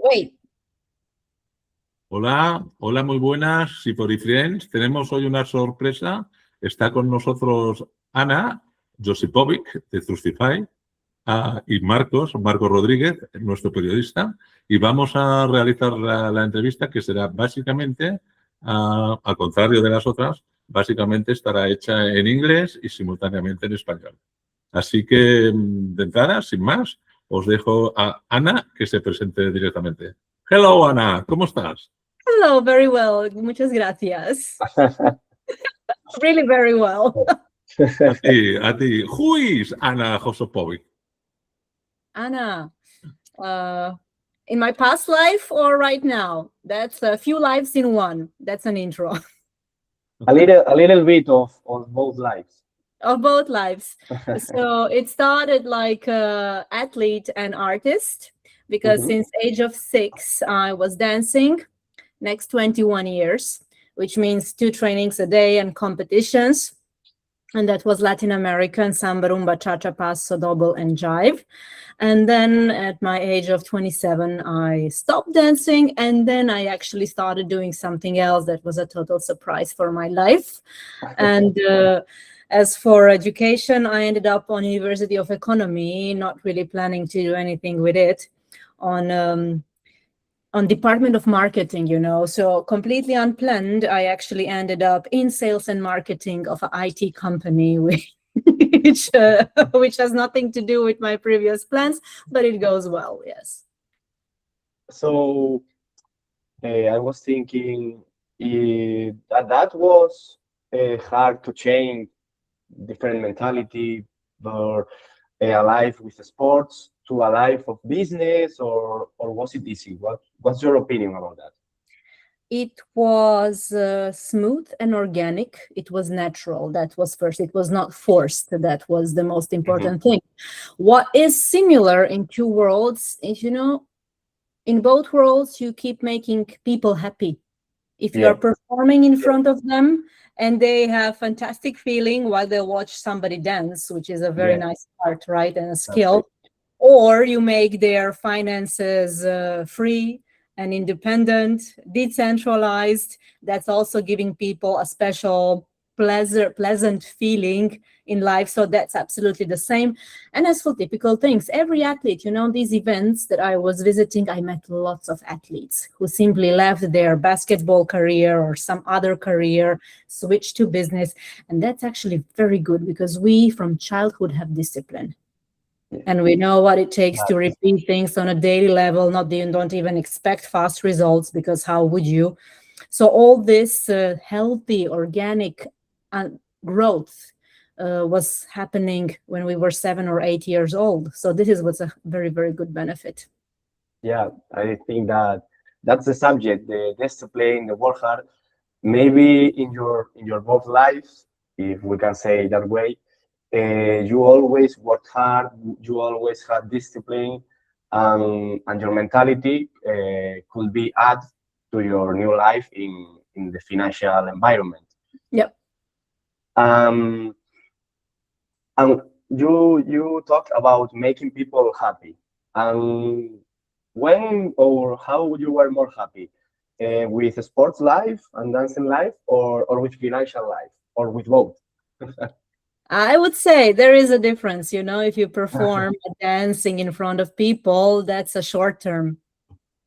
Wait. Hola, hola, muy buenas, Josipovic Friends. Tenemos hoy una sorpresa. Está con nosotros Ana Josipović de Trustyfy y Marcos Rodríguez, nuestro periodista. Y vamos a realizar la entrevista que será básicamente, al contrario de las otras, básicamente estará hecha en inglés y simultáneamente en español. Así que, de entrada, sin más, os dejo a Ana que se presente directamente. Hello, Ana, ¿cómo estás? Hello, very well. Muchas gracias. Really very well. A ti. Who is Ana Josipović? Anna, in my past life or right now? That's a few lives in one. That's an intro. A little bit of both lives. Of both lives. So it started like athlete and artist, because since age of 6, I was dancing. Next 21 years, which means 2 trainings a day and competitions. And that was Latin American, samba, rumba, cha-cha, paso, double, and jive. And then at my age of 27, I stopped dancing. And then I actually started doing something else that was a total surprise for my life. And as for education, I ended up on University of Economy, not really planning to do anything with it, on Department of Marketing, so completely unplanned. I actually ended up in sales and marketing of an IT company, which has nothing to do with my previous plans, but it goes well, yes. So I was thinking that was hard to change, different mentality, or a life with sports to a life of business, or was it easy? What's your opinion about that? It was smooth and organic. It was natural. That was first. It was not forced. That was the most important thing. What is similar in 2 worlds is, in both worlds, you keep making people happy. If you are performing in front of them and they have fantastic feeling while they watch somebody dance, which is a very nice art, right, and a skill, or you make their finances free and independent, decentralized, that's also giving people a special pleasant feeling in life. So that's absolutely the same. And as for typical things, every athlete, these events that I was visiting, I met lots of athletes who simply left their basketball career or some other career, switched to business. And that's actually very good, because we from childhood have discipline. And we know what it takes to repeat things on a daily level. You don't even expect fast results, because how would you? So all this healthy, organic growth was happening when we were 7 or 8 years old. So this was a very, very good benefit. Yeah, I think that's the subject, the discipline, the work hard. Maybe in your both lives, if we can say it that way, you always worked hard, you always had discipline, and your mentality could be added to your new life in the financial environment. Yep. And you talked about making people happy. When or how you were more happy, with sports life and dancing life, or with financial life, or with both? I would say there is a difference, if you perform dancing in front of people, that's a short-term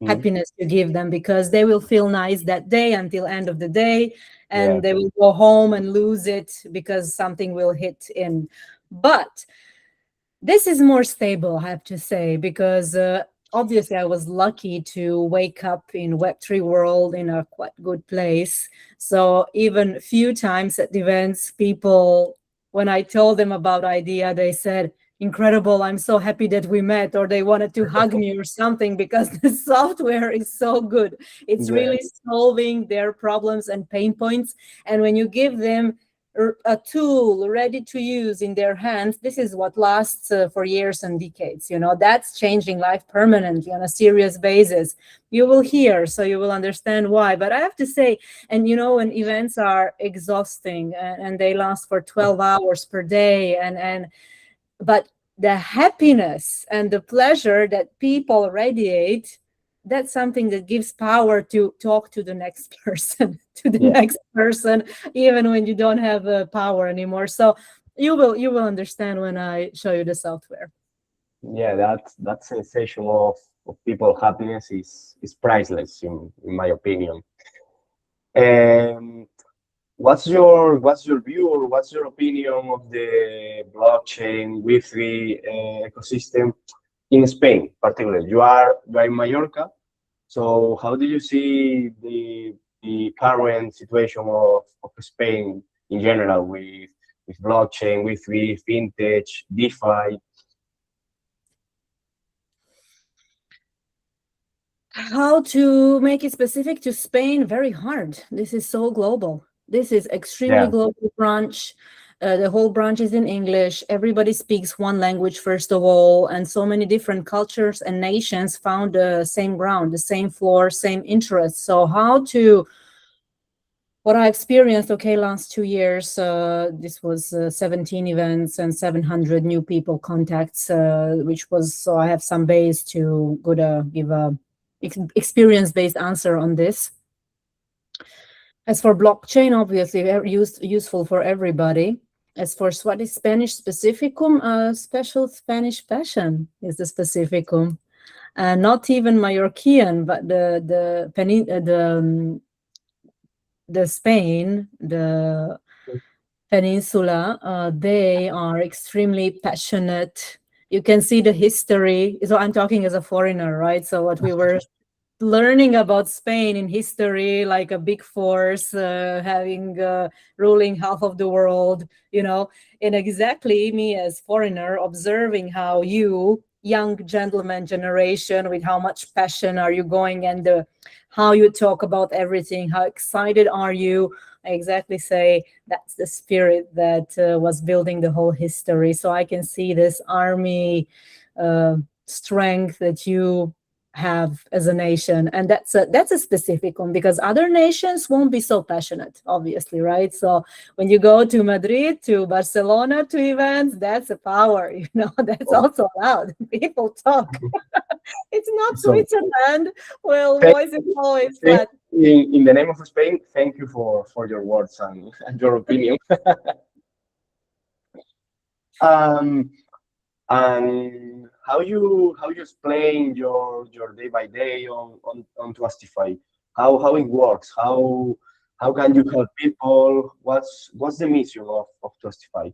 happiness you give them, because they will feel nice that day until end of the day, and they will go home and lose it because something will hit in. But this is more stable, I have to say, because obviously I was lucky to wake up in Web3 world in a quite good place. So even a few times at events, people, when I told them about idea, they said, incredible, I'm so happy that we met, or they wanted to hug me or something, because the software is so good. It's really solving their problems and pain points. And when you give them a tool ready to use in their hands, this is what lasts for years and decades. That's changing life permanently on a serious basis. You will hear, so you will understand why. But I have to say, and when events are exhausting and they last for 12 hours per day, but the happiness and the pleasure that people radiate, that's something that gives power to talk to the next person, Yeah. next person, even when you don't have power anymore. So you will understand when I show you the software. Yeah, that sensation of people happiness is priceless in my opinion. What's your view or what's your opinion of the blockchain Web3 ecosystem in Spain, particularly? You are in Mallorca, so how do you see the current situation of Spain in general with blockchain, Web3, fintech, DeFi? How to make it specific to Spain? Very hard. This is so global. This is extremely Yeah. global branch. The whole branch is in English. Everybody speaks one language, first of all, and so many different cultures and nations found the same ground, the same floor, same interests. So what I experienced, last 2 years, this was 17 events and 700 new people contacts, which was, so I have some base to give a experience-based answer on this. As for blockchain, obviously useful for everybody. As for what is Spanish specificum, special Spanish passion is the specificum. Not even Mallorquian, but the Spain, the peninsula, they are extremely passionate. You can see the history. So I'm talking as a foreigner, right? So what we were learning about Spain in history, like a big force having ruling half of the world, and exactly me as foreigner observing how you, young gentleman generation, with how much passion are you going, and how you talk about everything, how excited are you. I exactly say that's the spirit that was building the whole history. So I can see this army strength that you have as a nation, and that's a specific one, because other nations won't be so passionate, obviously, right? So when you go to Madrid, to Barcelona, to events, that's a power, that's also loud. People talk. It's not So- Switzerland. Well, Thank- voice is always flat. In the name of Spain, thank you for your words and your opinion. And how you explain your day by day on Trustify? How it works? How can you help people? What's the mission of Trustify?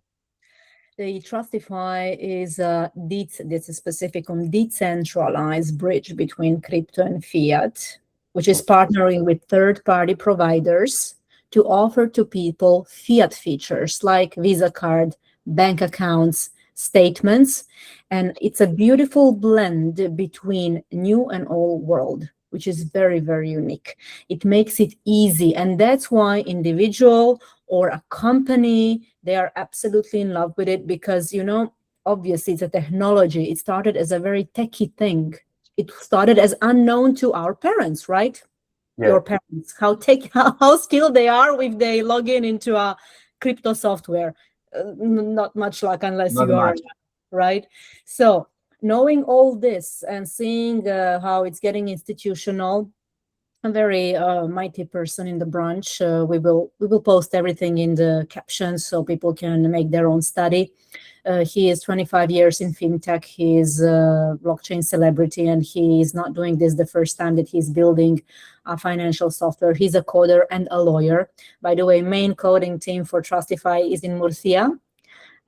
The Trustify is that's a specific decentralized bridge between crypto and fiat, which is partnering with third-party providers to offer to people fiat features like Visa card, bank accounts, statements, and it's a beautiful blend between new and old world, which is very, very unique. It makes it easy, and that's why individual or a company, they are absolutely in love with it, because obviously it's a technology. It started as a very techie thing. It started as unknown to our parents, right? Yeah. Your parents, how skilled they are if they log into a crypto software. Not much luck unless Not you are, much. right? So knowing all this and seeing how it's getting institutional, a very mighty person in the branch. We will post everything in the captions so people can make their own study. He is 25 years in fintech. He is a blockchain celebrity, and he is not doing this the first time that he's building a financial software. He's a coder and a lawyer. By the way, main coding team for Trustify is in Murcia,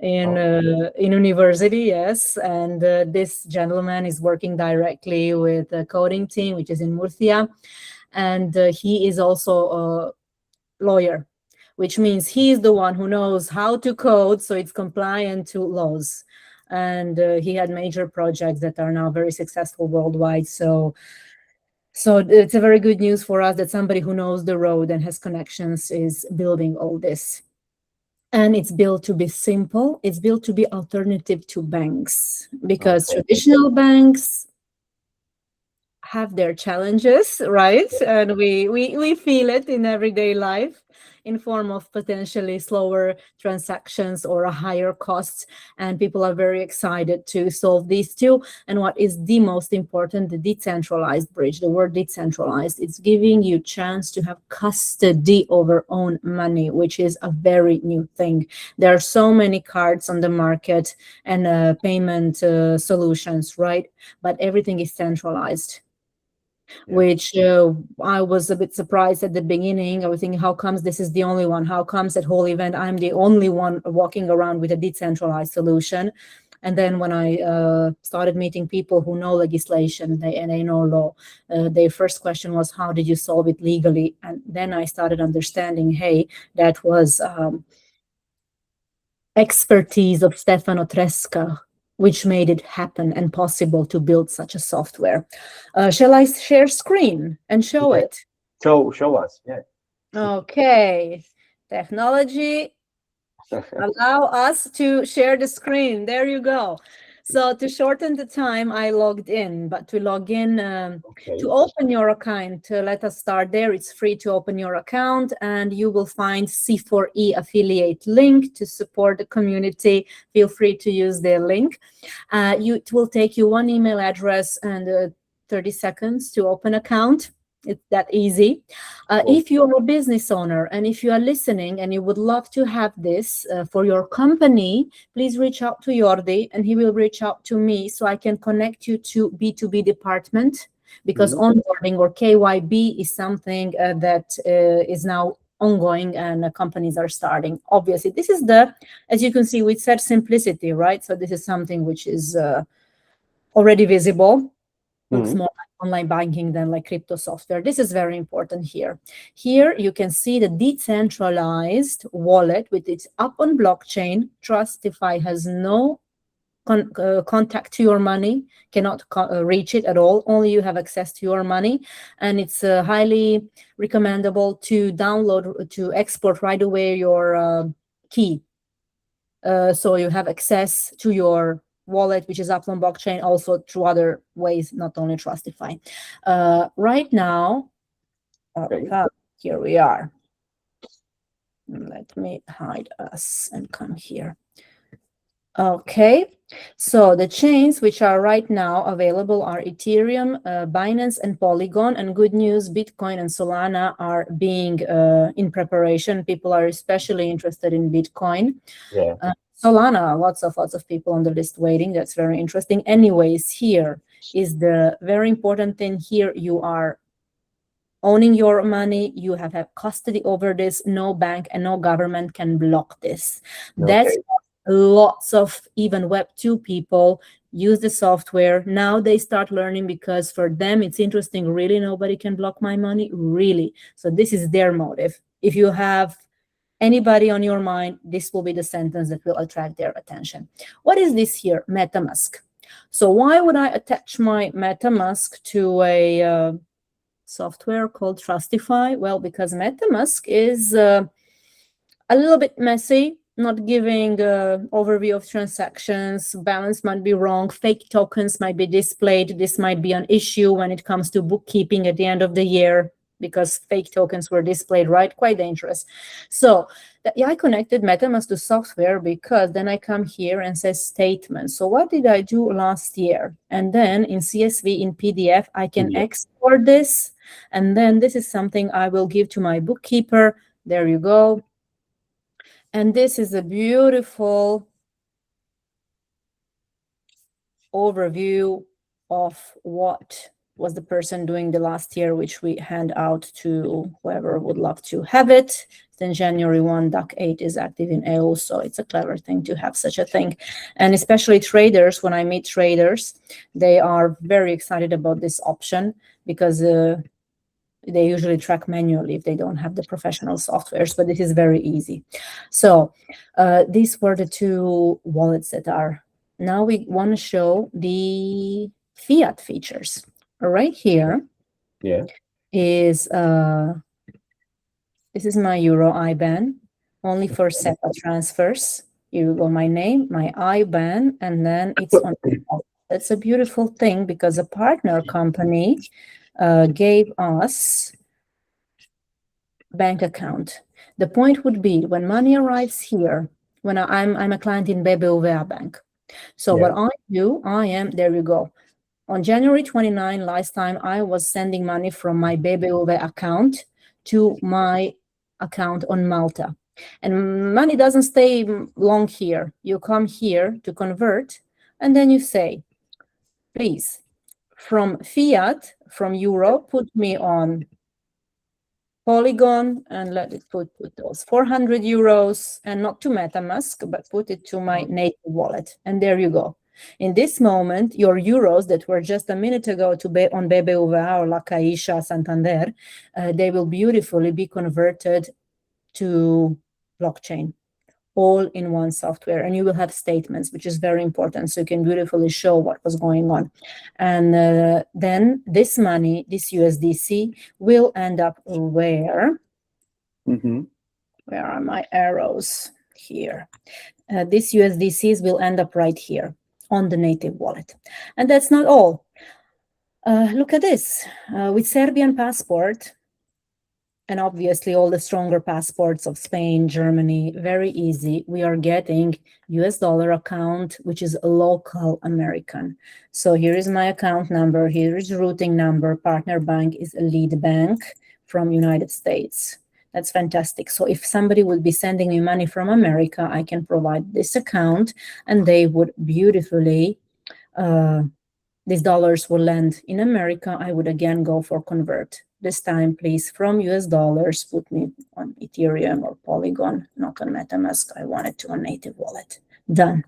in university, yes. And this gentleman is working directly with the coding team, which is in Murcia. And he is also a lawyer, which means he is the one who knows how to code so it's compliant to laws. And he had major projects that are now very successful worldwide. So it's a very good news for us that somebody who knows the road and has connections is building all this. And it's built to be simple. It's built to be alternative to banks, because traditional banks have their challenges, right? And we feel it in everyday life in form of potentially slower transactions or a higher costs. And people are very excited to solve these two. And what is the most important, the decentralized bridge, the word decentralized, it's giving you chance to have custody over own money, which is a very new thing. There are so many cards on the market and payment solutions, right? But everything is centralized. Which I was a bit surprised at the beginning. I was thinking, how comes this is the only one? How comes at whole event I'm the only one walking around with a decentralized solution? And then when I started meeting people who know legislation and they know law, their first question was, how did you solve it legally? And then I started understanding, hey, that was expertise of Stefano Tresca, which made it happen and possible to build such a software. Shall I share screen and show it? Show us, yeah. Okay, technology, allow us to share the screen. There you go. So to shorten the time, I logged in, but to log in, to open your account, let us start there. It's free to open your account, and you will find C4E affiliate link to support the community. Feel free to use their link. It will take you one email address and 30 seconds to open account. It's that easy. If you're a business owner and if you are listening and you would love to have this for your company, please reach out to Jordi and he will reach out to me so I can connect you to B2B department, because onboarding or KYB is something that is now ongoing and companies are starting. Obviously, this is as you can see, we said simplicity, right? So this is something which is already visible. Looks more like online banking than like crypto software. This is very important here. Here you can see the decentralized wallet with its up on blockchain. Trustify has no contact to your money, cannot reach it at all. Only you have access to your money. And it's highly recommendable to download, to export right away your key. So you have access to your wallet, which is up on blockchain, also through other ways, not only Trustify. Right now, here we are. Let me hide us and come here. Okay, so the chains which are right now available are Ethereum, Binance, and Polygon. And good news, Bitcoin and Solana are being in preparation. People are especially interested in Bitcoin. Yeah. Solana, lots of people on the list waiting. That's very interesting. Anyways, here is the very important thing. Here you are owning your money. You have custody over this. No bank and no government can block this. That's lots of even Web 2 people use the software. Now they start learning because for them it's interesting. Really, nobody can block my money? Really? So this is their motive. If you have anybody on your mind, this will be the sentence that will attract their attention. What is this here? MetaMask. So why would I attach my MetaMask to a software called Trustify? Well, because MetaMask is a little bit messy, not giving overview of transactions. Balance might be wrong. Fake tokens might be displayed. This might be an issue when it comes to bookkeeping at the end of the year, because fake tokens were displayed, right? Quite dangerous. So I connected MetaMask to software because then I come here and says statement. So what did I do last year? And then in CSV, in PDF, I can export this. And then this is something I will give to my bookkeeper. There you go. And this is a beautiful overview of what was the person doing the last year, which we hand out to whoever would love to have it. Then January 1, DAC 8 is active in EU, so it's a clever thing to have such a thing. And especially traders, when I meet traders, they are very excited about this option because they usually track manually if they don't have the professional softwares, but this is very easy. So these were the two wallets that are. Now we want to show the fiat features. Right here is this is my Euro IBAN, only for SEPA transfers. Here you go, my name, my IBAN, and then it's on That's a beautiful thing because a partner company gave us bank account. The point would be when money arrives here, when I'm a client in BBVA Bank. So what I do, there you go. On January 29 last time, I was sending money from my BBVA account to my account on Malta. And money doesn't stay long here. You come here to convert, and then you say, please, from fiat, from euro, put me on Polygon and let it put those 400 euros and not to MetaMask, but put it to my native wallet. And there you go. In this moment, your euros that were just a minute ago on BBVA or La Caixa, Santander, they will beautifully be converted to blockchain, all in one software. And you will have statements, which is very important. So you can beautifully show what was going on. And then this money, this USDC, will end up where? Where are my arrows? Here. These USDCs will end up right here on the native wallet. And that's not all. Look at this. With Serbian passport, and obviously all the stronger passports of Spain, Germany, very easy. We are getting US dollar account, which is a local American. So here is my account number. Here is routing number. Partner bank is a lead bank from United States. That's fantastic. So if somebody would be sending me money from America, I can provide this account and they would beautifully, these dollars will land in America. I would again go for convert. This time, please, from US dollars, put me on Ethereum or Polygon, not on MetaMask. I want it to a native wallet. Done.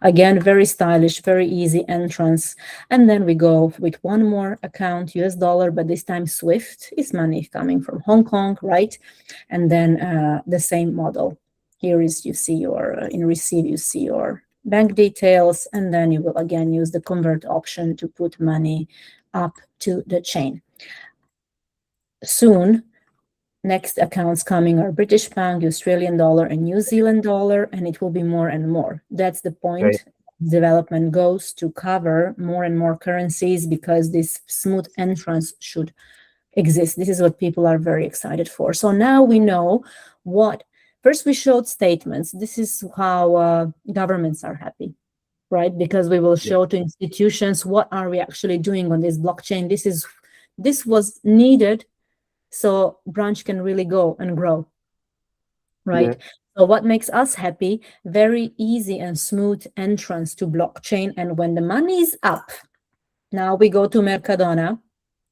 Again, very stylish, very easy entrance. And then we go with one more account, US dollar, but this time Swift is money coming from Hong Kong, right? And then the same model. Here is, you see your, in receive, you see your bank details, and then you will again use the convert option to put money up to the chain. Soon, next accounts coming are British pound, Australian dollar, and New Zealand dollar, and it will be more and more. That's the point. Right. Development goes to cover more and more currencies because this smooth entrance should exist. This is what people are very excited for. So now we know what, first we showed statements. This is how governments are happy, right? Because we will show to institutions what are we actually doing on this blockchain. This was needed so branch can really go and grow, right? Yeah. So what makes us happy? Very easy and smooth entrance to blockchain. And when the money is up, now we go to Mercadona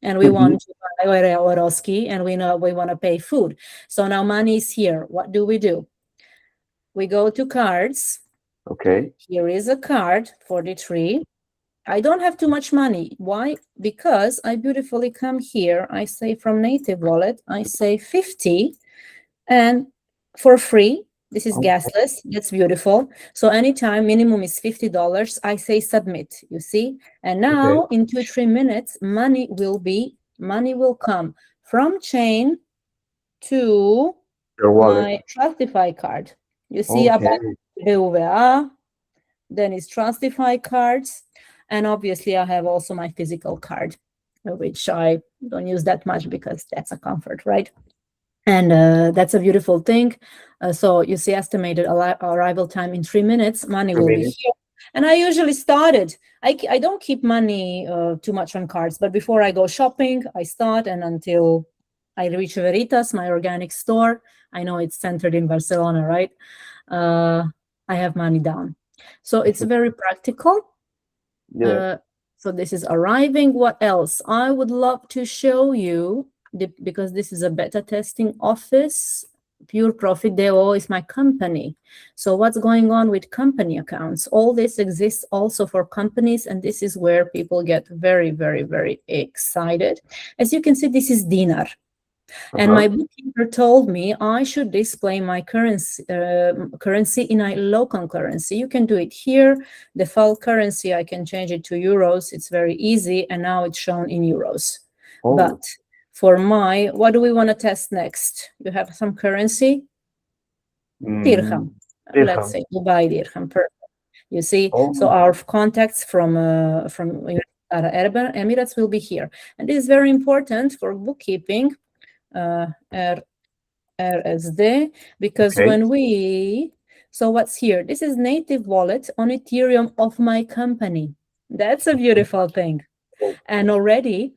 and we want to buy Orowski and we know we want to pay food. So now money is here. What do? We go to cards. Okay. Here is a card, 43. I don't have too much money. Why? Because I beautifully come here. I say from native wallet, I say 50 and for free. This is gasless. That's beautiful. So anytime minimum is $50, I say submit, you see? And now in 2-3 minutes, money will come from chain to my Trustify card. You see about BBVA, then it's Trustify cards. And obviously, I have also my physical card, which I don't use that much because that's a comfort, right? And that's a beautiful thing. So you see estimated arrival time in 3 minutes, money will be here. And I usually started, I don't keep money too much on cards, but before I go shopping, I start and until I reach Veritas, my organic store. I know it's centered in Barcelona, right? I have money down. So it's very practical. So this is arriving. What else? I would love to show you, because this is a beta testing office. Pure Profit DO is my company. So what's going on with company accounts? All this exists also for companies, and this is where people get very, very, very excited. As you can see, this is dinar. And my bookkeeper told me I should display my currency in a local currency. You can do it here. Default currency, I can change it to euros. It's very easy. And now it's shown in euros. But for what do we want to test next? You have some currency? Dirham. Let's say Dubai dirham. Perfect. You see, Oh. so our contacts from Arab Emirates will be here, and this is very important for bookkeeping. RSD, because Okay. when so what's here? This is native wallet on Ethereum of my company. That's a beautiful thing. And already,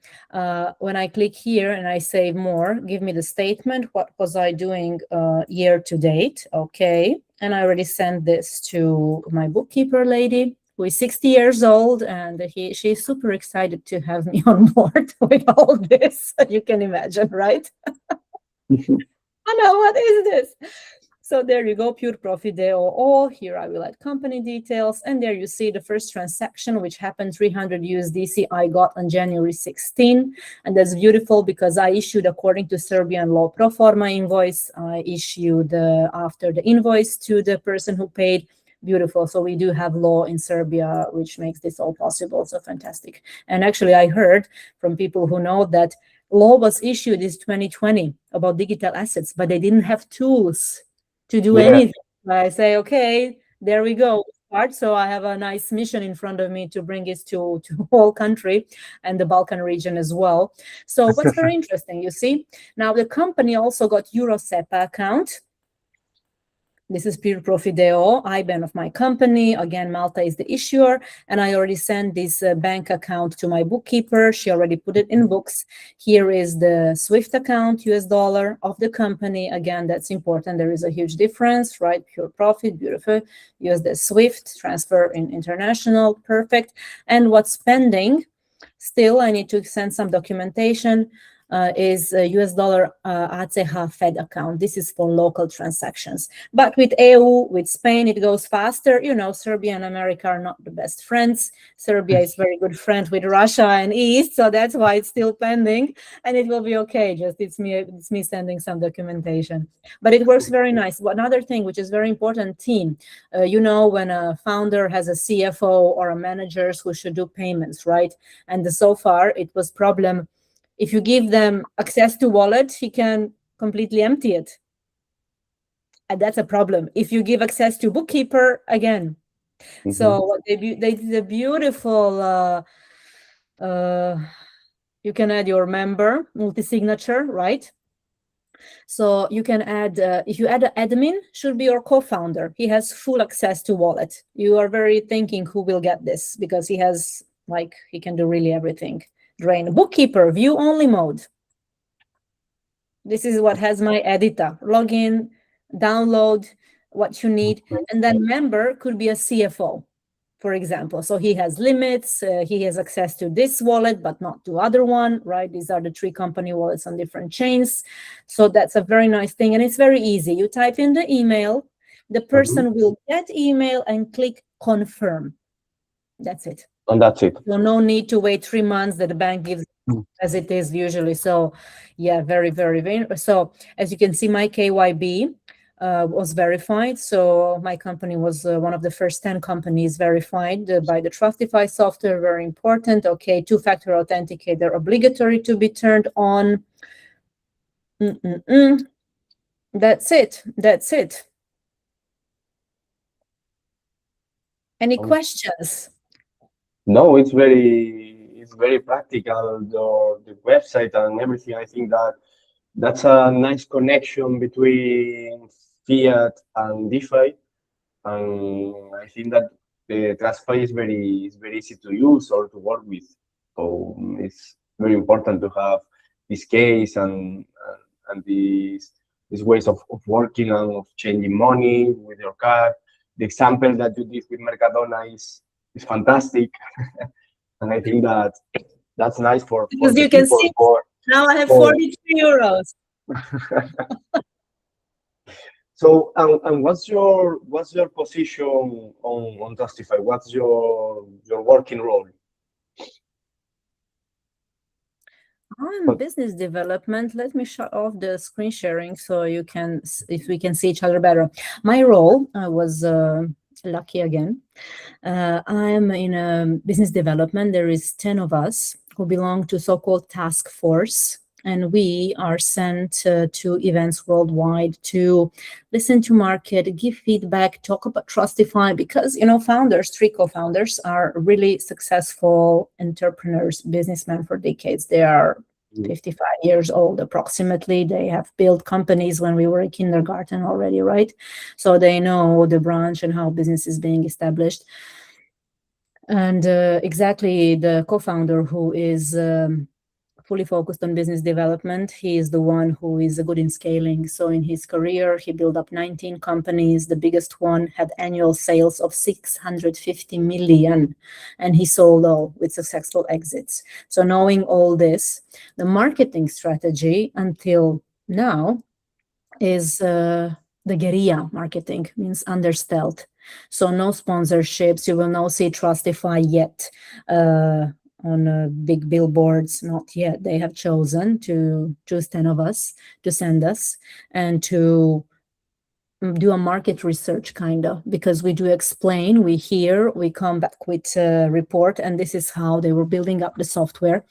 when I click here and I say more, give me the statement. What was I doing year to date? Okay. And I already sent this to my bookkeeper lady, who is 60 years old, and she's super excited to have me on board with all this. You can imagine, right? Anna, what is this? So there you go, pure profit DOO. Here I will add company details. And there you see the first transaction, which happened 300 USDC I got on January 16. And that's beautiful because I issued according to Serbian law pro forma invoice. I issued after the invoice to the person who paid. Beautiful. So we do have law in Serbia, which makes this all possible. So fantastic. And actually, I heard from people who know that law was issued in 2020 about digital assets, but they didn't have tools to do anything. I say, okay, there we go. So I have a nice mission in front of me to bring this to whole country and the Balkan region as well. So what's very interesting, you see, now the company also got EuroSEPA account. This is pure profit DO, IBAN of my company. Again, Malta is the issuer. And I already sent this bank account to my bookkeeper. She already put it in books. Here is the SWIFT account, US dollar of the company. Again, that's important. There is a huge difference, right? Pure profit, beautiful. Use the SWIFT, transfer in international, perfect. And what's pending, still I need to send some documentation. Is a US dollar ACH Fed account. This is for local transactions. But with EU, with Spain, it goes faster. You know, Serbia and America are not the best friends. Serbia is very good friend with Russia and East, so that's why it's still pending, and it will be okay. Just it's me sending some documentation. But it works very nice. Another thing which is very important, team. You know, when a founder has a CFO or a manager who should do payments, right? And so far, it was problem. If you give them access to wallet, he can completely empty it. And that's a problem. If you give access to bookkeeper, again. Mm-hmm. So what they did a beautiful, you can add your member, multi-signature, right? So you can add, if you add an admin, should be your co-founder. He has full access to wallet. You are very thinking who will get this because he has, like, he can do really everything. Drain bookkeeper, view only mode. This is what has my editor. Login, download what you need. And then member could be a CFO, for example. So he has limits. He has access to this wallet, but not to other one, right? These are the 3 company wallets on different chains. So that's a very nice thing. And it's very easy. You type in the email, the person will get email and click confirm. That's it. And that's it. So no need to wait 3 months that the bank gives as it is usually. So yeah, very, very, very. So as you can see, my KYB was verified. So my company was one of the first 10 companies verified by the Trustify software. Very important. Okay, 2-factor authenticator obligatory to be turned on. That's it. That's it. Any questions? No, it's very practical, the website and everything. I think that's a nice connection between fiat and DeFi, and I think that the Trustify is very easy to use or to work with. So it's very important to have this case and these ways of working and of changing money with your card. The example that you did with Mercadona is fantastic. And I think that's nice for because you can see now I have 43 euros. So and what's your position on Trustify? What's your working role? I'm business development. Let me shut off the screen sharing so you can, if we can see each other better. My role, I was lucky again. I'm in business development. There is 10 of us who belong to so-called task force. And we are sent to events worldwide to listen to market, give feedback, talk about Trustify, because, founders, 3 co-founders are really successful entrepreneurs, businessmen for decades. They are 55 years old approximately. They have built companies when we were in kindergarten already, right? So they know the branch and how business is being established. And exactly the co-founder who is fully focused on business development, he is the one who is good in scaling. So in his career, he built up 19 companies. The biggest one had annual sales of 650 million, and he sold all with successful exits. So knowing all this, the marketing strategy until now is the guerrilla marketing, means under stealth. So no sponsorships. You will not see Trustify yet on big billboards, not yet. They have chosen to choose 10 of us to send us and to do a market research kind of, because we do explain, we hear, we come back with a report, and this is how they were building up the software.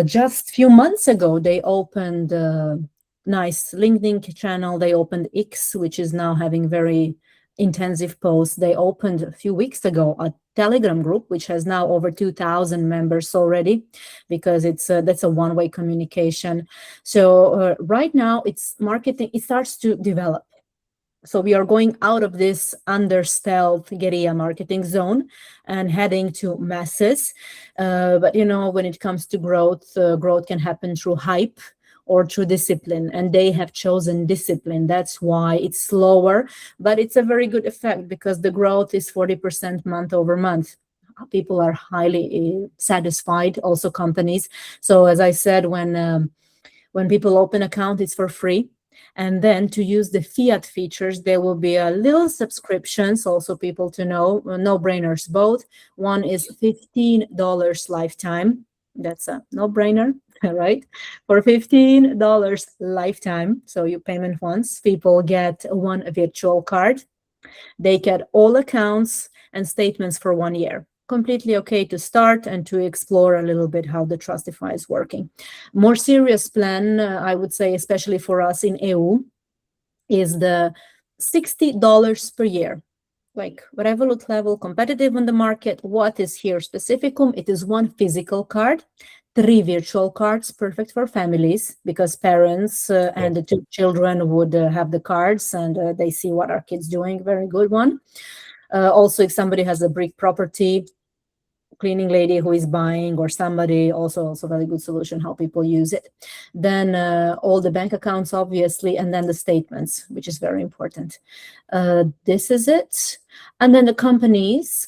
Just a few months ago, they opened a nice LinkedIn channel. They opened X, which is now having very intensive posts. They opened a few weeks ago a Telegram group, which has now over 2,000 members already, because that's a one-way communication. So right now it's marketing, it starts to develop. So we are going out of this under stealth guerrilla marketing zone and heading to masses. But when it comes to growth, growth can happen through hype or through discipline, and they have chosen discipline. That's why it's slower, but it's a very good effect, because the growth is 40% month over month. People are highly satisfied, also companies. So as I said, when people open account, it's for free. And then to use the fiat features, there will be a little subscriptions, also people to know, no-brainers both. One is $15 lifetime. That's a no-brainer, right? For $15 lifetime, so you payment once, people get one virtual card. They get all accounts and statements for 1 year. Completely okay to start and to explore a little bit how the Trustify is working. More serious plan, I would say, especially for us in EU, is the $60 per year. Like Revolut level, competitive on the market. What is here specificum? It is one physical card, 3 virtual cards, perfect for families, because parents and the 2 children would have the cards, and they see what our kids doing. Very good one. Also, if somebody has a brick property, cleaning lady who is buying, or somebody, also very good solution how people use it. Then all the bank accounts, obviously, and then the statements, which is very important. This is it. And then the companies,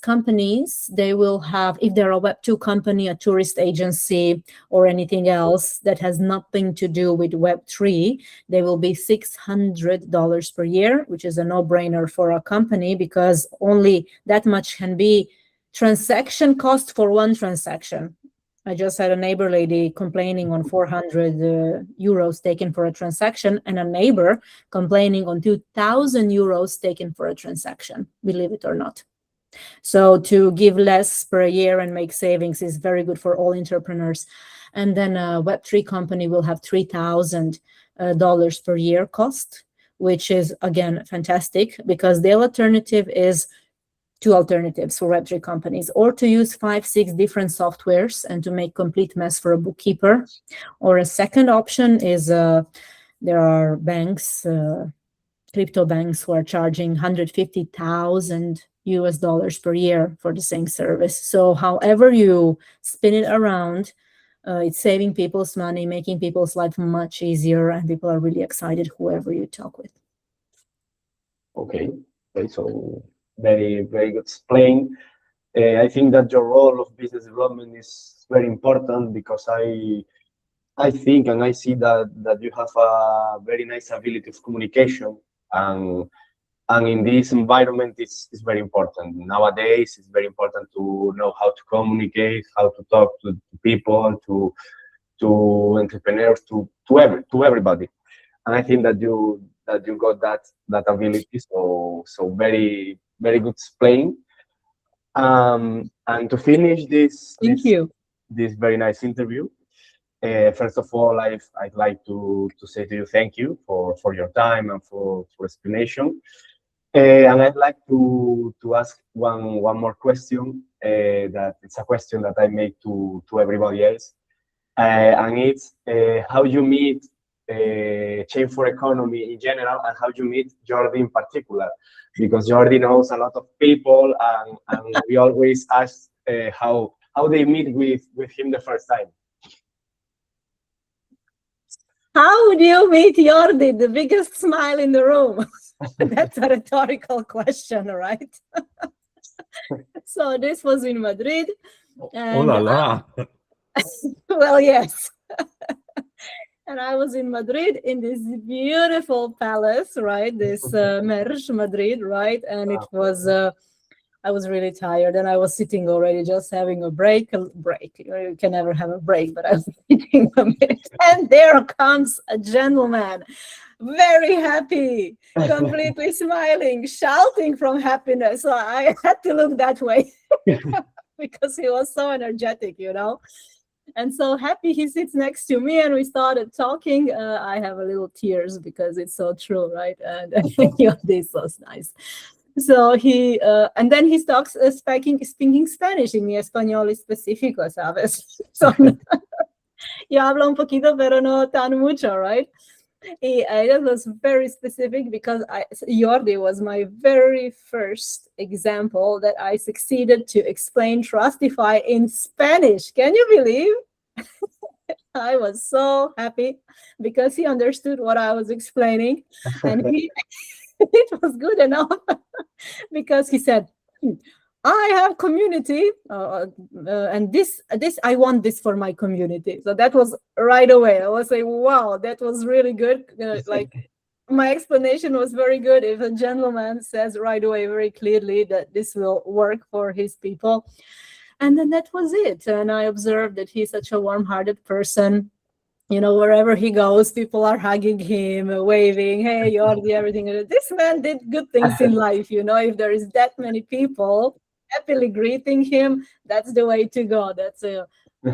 they will have, if they're a Web2 company, a tourist agency, or anything else that has nothing to do with Web3, they will be $600 per year, which is a no-brainer for a company, because only that much can be transaction cost for one transaction. I just had a neighbor lady complaining on 400 euros taken for a transaction, and a neighbor complaining on 2,000 euros taken for a transaction, believe it or not. So to give less per year and make savings is very good for all entrepreneurs. And then a Web3 company will have $3,000 per year cost, which is, again, fantastic, because their alternative is 2 alternatives for Web3 companies, or to use 5-6 different softwares and to make complete mess for a bookkeeper. Or a second option is there are banks, crypto banks, who are charging $150,000 per year for the same service. So however you spin it around, it's saving people's money, making people's life much easier, and people are really excited whoever you talk with. Okay, so very, very good explain. I think that your role of business development is very important, because I think and I see that you have a very nice ability of communication, and in this environment it's very important. Nowadays it's very important to know how to communicate, how to talk to people, to entrepreneurs, to everybody. And I think that you got that ability, so very, very good explain. And to finish this very nice interview, First of all, I'd like to say to you thank you for your time and for explanation. And I'd like to ask one more question. That it's a question that I make to everybody else, and it's how you meet change for economy in general, and how you meet Jordi in particular, because Jordi knows a lot of people, and we always ask how they meet with him the first time. How would you meet Jordi? The biggest smile in the room. That's a rhetorical question, right? So this was in Madrid. Oh la la. Well, yes. And I was in Madrid in this beautiful palace, right? This Merge Madrid, right? And it was, I was really tired, and I was sitting already just having a break. You can never have a break, but I was sitting a minute. And there comes a gentleman, very happy, completely smiling, shouting from happiness. So I had to look that way because he was so energetic, you know. And so happy, he sits next to me, and we started talking. I have a little tears because it's so true, right? And this was nice. So he, and then he starts speaking Spanish en mi español específico, ¿sabes? So, yo hablo un poquito, pero no tan mucho, right? That was very specific because Jordi was my very first example that I succeeded to explain Trustify in Spanish. Can you believe? I was so happy because he understood what I was explaining, and it was good enough because he said, I have community, and this I want this for my community. So that was right away. I was like, wow, that was really good. Like my explanation was very good. If a gentleman says right away very clearly that this will work for his people. And then that was it. And I observed that he's such a warm-hearted person. You know, wherever he goes, people are hugging him, waving, hey, Jordi, everything. This man did good things in life, you know. If there is that many people happily greeting him, that's the way to go. That's a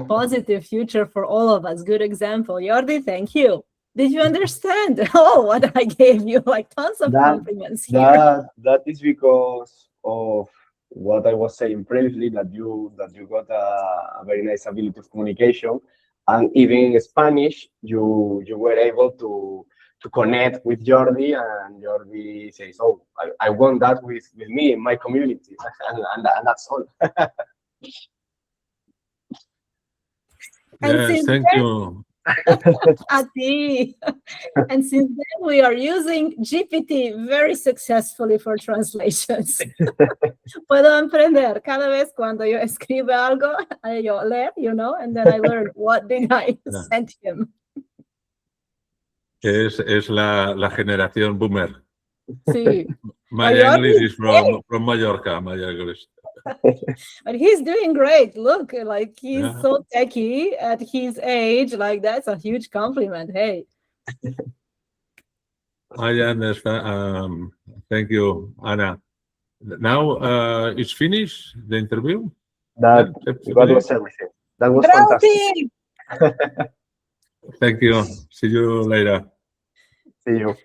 positive future for all of us. Good example. Jordi, thank you. Did you understand? Oh, what I gave you, like tons of compliments here. That is because of what I was saying previously, that you got a very nice ability of communication. And even in Spanish, you were able to connect with Jordi, and Jordi says, "Oh, I want that with me in my community," and that's all. Yes, thank you. And since then, we are using GPT very successfully for translations. Puedo aprender cada vez cuando yo escribo algo, yo leer, you know, and then I learn what did I send him. Es la generación boomer. Sí. My English is from Mallorca, my English. But he's doing great. Look, like he's so techy at his age. Like that's a huge compliment. Hey. I understand. Thank you, Ana. Now it's finished, the interview? That was everything. That was fantastic. Thank you. See you later. See you.